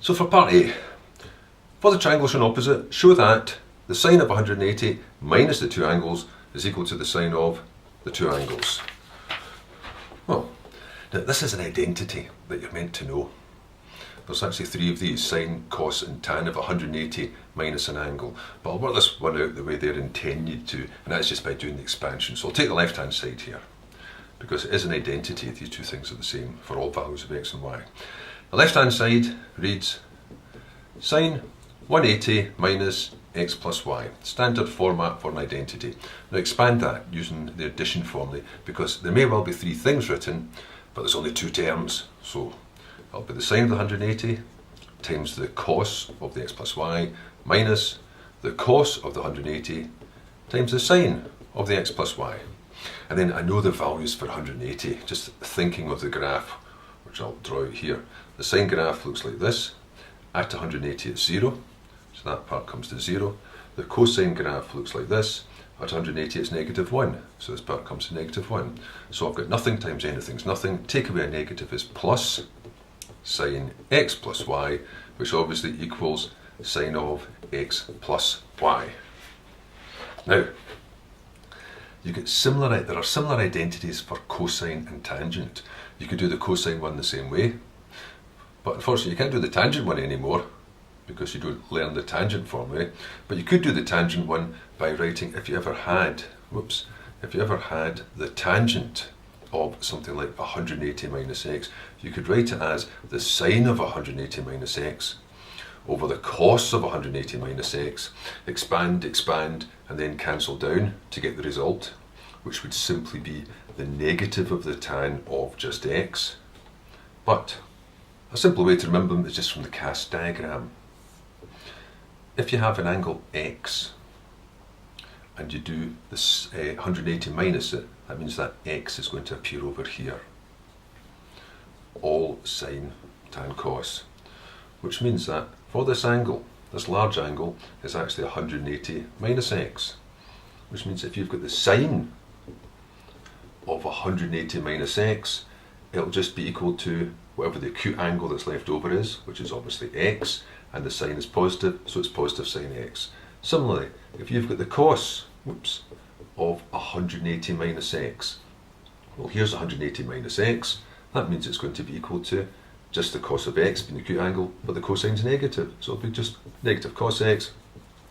So for part A, for the triangle shown opposite, show that the sine of 180 minus the two angles is equal to the sine of the two angles. Well, now this is an identity that you're meant to know. There's actually three of these, sine, cos and tan of 180 minus an angle. But I'll work this one out the way they're intended to, and that's just by doing the expansion. So I'll take the left hand side here, because it is an identity, these two things are the same for all values of x and y. The left hand side reads sine 180 minus x plus y, standard format for an identity. Now expand that using the addition formulae, because there may well be three things written, but there's only two terms. So it'll be the sine of the 180 times the cos of the x plus y minus the cos of the 180 times the sine of the x plus y. And then I know the values for 180, just thinking of the graph, which I'll draw out here. The sine graph looks like this. At 180 it's 0, so that part comes to 0. The cosine graph looks like this. At 180 it's -1, so this part comes to -1. So I've got nothing times anything's nothing. Take away a negative is plus sine x plus y, which obviously equals sine of x plus y. Now, there are similar identities for cosine and tangent. You could do the cosine one the same way, but unfortunately you can't do the tangent one anymore because you don't learn the tangent formulae. But you could do the tangent one by writing, if you ever had the tangent of something like 180 minus x, you could write it as the sine of 180 minus x over the cos of 180 minus x, expand, and then cancel down to get the result, which would simply be the negative of the tan of just x. But a simple way to remember them is just from the cast diagram. If you have an angle x and you do this 180 minus it, that means that x is going to appear over here. All sine, tan, cos. Which means that for this angle, this large angle is actually 180 minus x. Which means if you've got the sine of 180 minus x, it'll just be equal to whatever the acute angle that's left over is, which is obviously x, and the sine is positive, so it's positive sine x. Similarly, if you've got the cos, of 180 minus x, well, here's 180 minus x, that means it's going to be equal to just the cos of x being the acute angle, but the cosine's negative, so it'll be just negative cos x.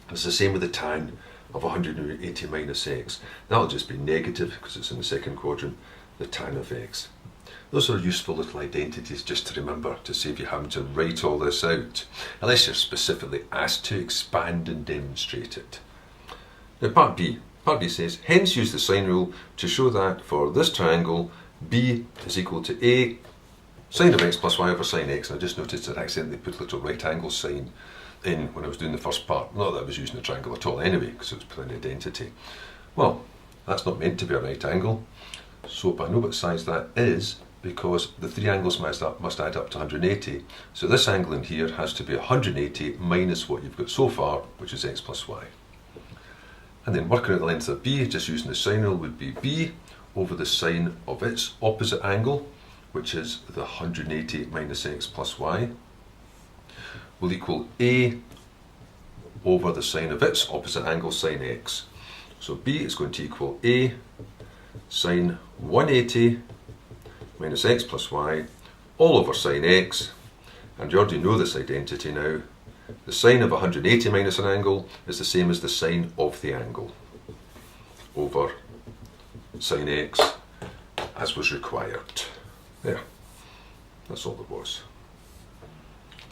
And it's the same with the tan of 180 minus x. That'll just be negative, because it's in the second quadrant, the tan of x. Those are useful little identities just to remember, to save you having to write all this out, unless you're specifically asked to expand and demonstrate it. Now part B says, hence use the sine rule to show that for this triangle, B is equal to A sine of x plus y over sine x. And I just noticed that I accidentally put a little right angle sign in when I was doing the first part. Not that I was using a triangle at all anyway, because it was put an identity. Well, that's not meant to be a right angle, so I know what size that is, because the three angles must add up to 180. So this angle in here has to be 180 minus what you've got so far, which is x plus y. And then working out the length of B, just using the sine rule, would be B over the sine of its opposite angle, which is the 180 minus x plus y, will equal A over the sine of its opposite angle, sine x. So B is going to equal A sine 180 minus x plus y all over sine x, and you already know this identity now. The sine of 180 minus an angle is the same as the sine of the angle over sine x, as was required. There, that's all there was.